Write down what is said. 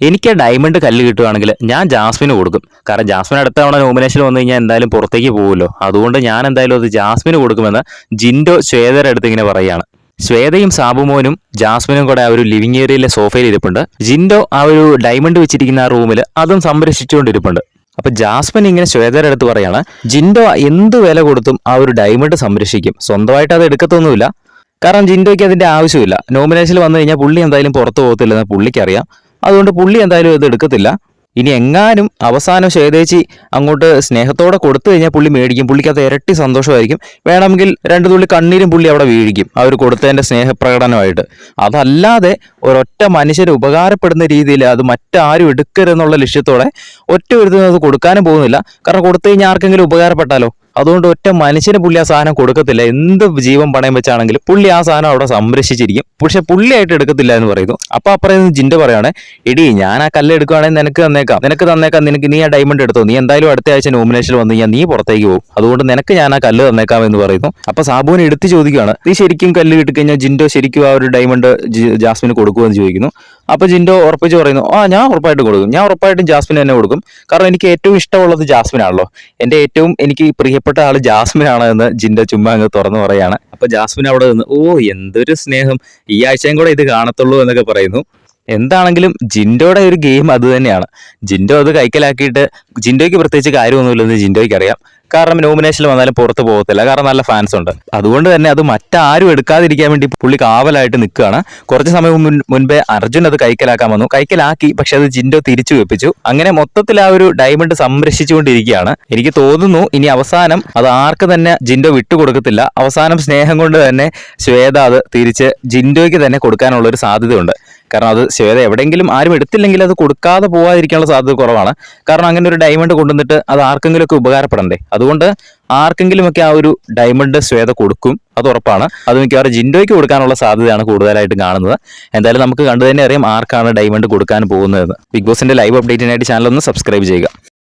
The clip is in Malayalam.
എനിക്ക് ഡയമണ്ട് കല്ല് കിട്ടുവാണെങ്കിൽ ഞാൻ ജാസ്മിന് കൊടുക്കും. കാരണം ജാസ്മിൻ അടുത്ത തവണ നോമിനേഷൻ വന്നു കഴിഞ്ഞാൽ എന്തായാലും പുറത്തേക്ക് പോകുമല്ലോ. അതുകൊണ്ട് ഞാൻ എന്തായാലും അത് ജാസ്മിന് കൊടുക്കുമെന്ന് ജിൻഡോ ശ്വേതയുടെ അടുത്ത് ഇങ്ങനെ പറയുകയാണ്. ശ്വേതയും സാബുമോനും ജാസ്മിനും കൂടെ ആ ഒരു ലിവിംഗ് ഏരിയയിലെ സോഫയിൽ ഇരിപ്പുണ്ട്. ജിൻഡോ ആ ഒരു ഡയമണ്ട് വെച്ചിരിക്കുന്ന ആ റൂമിൽ അതും സംരക്ഷിച്ചുകൊണ്ടിരിപ്പുണ്ട്. അപ്പൊ ജാസ്മിൻ ഇങ്ങനെ ശ്വേതയുടെ അടുത്ത് പറയാണ്, ജിൻഡോ എന്ത് വില കൊടുത്തും ആ ഒരു ഡയമണ്ട് സംരക്ഷിക്കും, സ്വന്തമായിട്ട് അത് എടുക്കത്തൊന്നുമില്ല. കാരണം ജിൻഡോയ്ക്ക് അതിന്റെ ആവശ്യമില്ല. നോമിനേഷനിൽ വന്നു കഴിഞ്ഞാൽ പുള്ളി എന്തായാലും പുറത്തു പോകത്തില്ലെന്ന് പുള്ളിക്കറിയാം. അതുകൊണ്ട് പുള്ളി എന്തായാലും ഇത് എടുക്കത്തില്ല. ഇനി എങ്ങാനും അവസാനം ശ്വേതേച്ചി അങ്ങോട്ട് സ്നേഹത്തോടെ കൊടുത്തു കഴിഞ്ഞാൽ പുള്ളി മേടിക്കും. പുള്ളിക്ക് അത് ഇരട്ടി സന്തോഷമായിരിക്കും. വേണമെങ്കിൽ രണ്ടു തുള്ളി കണ്ണീരും പുള്ളി അവിടെ വീഴിക്കും ആ ഒരു കൊടുത്തതിന്റെ സ്നേഹപ്രകടനമായിട്ട്. അതല്ലാതെ ഒരൊറ്റ മനുഷ്യന് ഉപകാരപ്പെടുന്ന രീതിയിൽ അത് മറ്റാരും എടുക്കരുതെന്നുള്ള ലക്ഷ്യത്തോടെ ഒറ്റ ഒരുത്തും അത് കൊടുക്കാനും പോകുന്നില്ല. കാരണം കൊടുത്തു കഴിഞ്ഞാൽ ആർക്കെങ്കിലും ഉപകാരപ്പെട്ടാലോ. അതുകൊണ്ട് ഒറ്റ മനുഷ്യന് പുള്ളി ആ സാധനം കൊടുക്കത്തില്ല. എന്ത് ജീവൻ പണയം വെച്ചാണെങ്കിലും പുള്ളി ആ സാധനം അവിടെ സംരക്ഷിച്ചിരിക്കും. പക്ഷെ പുള്ളിയായിട്ട് എടുക്കത്തില്ല എന്ന് പറയുന്നു. അപ്പൊ അപ്പുറം ജിൻഡോ പറയാണ്, എടി ഞാൻ ആ കല്ല് എടുക്കുകയാണെങ്കിൽ നിനക്ക് തന്നേക്കാം, നീ ആ ഡയമണ്ട് എടുത്തോ, നീ എന്തായാലും അടുത്ത ആഴ്ച നോമിനേഷനിൽ വന്നു കഴിഞ്ഞാൽ നീ പുറത്തേക്ക് പോകും, അതുകൊണ്ട് നിനക്ക് ഞാൻ ആ കല്ല് തന്നേക്കാം എന്ന് പറയുന്നു. അപ്പൊ സാബുവിനെ എടുത്ത് ചോദിക്കുകയാണ്, നീ ശരിക്കും കല്ല് കിട്ടിക്കഴിഞ്ഞാൽ ജിൻഡോ ശരിക്കും ആ ഒരു ഡയമണ്ട് ജാസ്മിന് കൊടുക്കുമെന്ന് ചോദിക്കുന്നു. അപ്പൊ ജിൻഡോ ഉറപ്പിച്ച് പറയുന്നു, ഞാൻ ഉറപ്പായിട്ടും കൊടുക്കും, ഞാൻ ഉറപ്പായിട്ടും ജാസ്മിന് തന്നെ കൊടുക്കും. കാരണം എനിക്ക് ഏറ്റവും ഇഷ്ടമുള്ളത് ജാസ്മിനാണല്ലോ, എന്റെ ഏറ്റവും എനിക്ക് പ്രിയപ്പെട്ട ആള് ജാസ്മിനാണ് എന്ന് ജിൻഡോ ചുമ്മാ അങ്ങ് തുറന്നു പറയാണ്. അപ്പൊ ജാസ്മിൻ അവിടെ നിന്ന്, എന്തൊരു സ്നേഹം, ഈ ആഴ്ചയും കൂടെ ഇത് കാണത്തുള്ളൂ എന്നൊക്കെ പറയുന്നു. എന്താണെങ്കിലും ജിൻഡോയുടെ ഒരു ഗെയിം അത് തന്നെയാണ്. ജിൻഡോ അത് കൈക്കലാക്കിയിട്ട് ജിൻഡോയ്ക്ക് പ്രത്യേകിച്ച് കാര്യമൊന്നുമില്ലെന്ന് ജിൻഡോയ്ക്ക് അറിയാം. കാരണം നോമിനേഷനിൽ വന്നാലും പുറത്ത് പോകത്തില്ല, കാരണം നല്ല ഫാൻസ് ഉണ്ട്. അതുകൊണ്ട് തന്നെ അത് മറ്റാരും എടുക്കാതിരിക്കാൻ വേണ്ടി പുള്ളി കാവലായിട്ട് നിൽക്കുകയാണ്. കുറച്ച് സമയം മുൻപേ അർജുൻ അത് കൈക്കലാക്കാൻ വന്നു, കൈക്കലാക്കി, പക്ഷെ അത് ജിൻഡോ തിരിച്ചു വെപ്പിച്ചു. അങ്ങനെ മൊത്തത്തിൽ ആ ഒരു ഡയമണ്ട് സംരക്ഷിച്ചുകൊണ്ടിരിക്കുകയാണ്. എനിക്ക് തോന്നുന്നു ഇനി അവസാനം അത് ആർക്ക് തന്നെ ജിൻഡോ വിട്ടുകൊടുക്കത്തില്ല. അവസാനം സ്നേഹം കൊണ്ട് തന്നെ ശ്വേത അത് തിരിച്ച് ജിൻഡോയ്ക്ക് തന്നെ കൊടുക്കാനുള്ള ഒരു സാധ്യതയുണ്ട്. കാരണം അത് ശ്വേത എവിടെയെങ്കിലും ആരും എടുത്തില്ലെങ്കിൽ അത് കൊടുക്കാതെ പോകാതിരിക്കാനുള്ള സാധ്യത കുറവാണ്. കാരണം അങ്ങനെ ഒരു ഡയമണ്ട് കൊണ്ടുവന്നിട്ട് അത് ആർക്കെങ്കിലും ഒക്കെ ഉപകാരപ്പെടണ്ടേ. അതുകൊണ്ട് ആർക്കെങ്കിലുമൊക്കെ ആ ഒരു ഡയമണ്ട് ശ്വേത കൊടുക്കും, അത് ഉറപ്പാണ്. അത് മിക്കവാറും ജിൻഡോയ്ക്ക് കൊടുക്കാനുള്ള സാധ്യതയാണ് കൂടുതലായിട്ട് കാണുന്നത്. എന്തായാലും നമുക്ക് കണ്ടു തന്നെ അറിയാം ആർക്കാണ് ഡയമണ്ട് കൊടുക്കാൻ പോകുന്നതെന്ന്. ബിഗ് ബോസിന്റെ ലൈവ് അപ്ഡേറ്റിനായിട്ട് ചാനൽ ഒന്ന് സബ്സ്ക്രൈബ് ചെയ്യുക.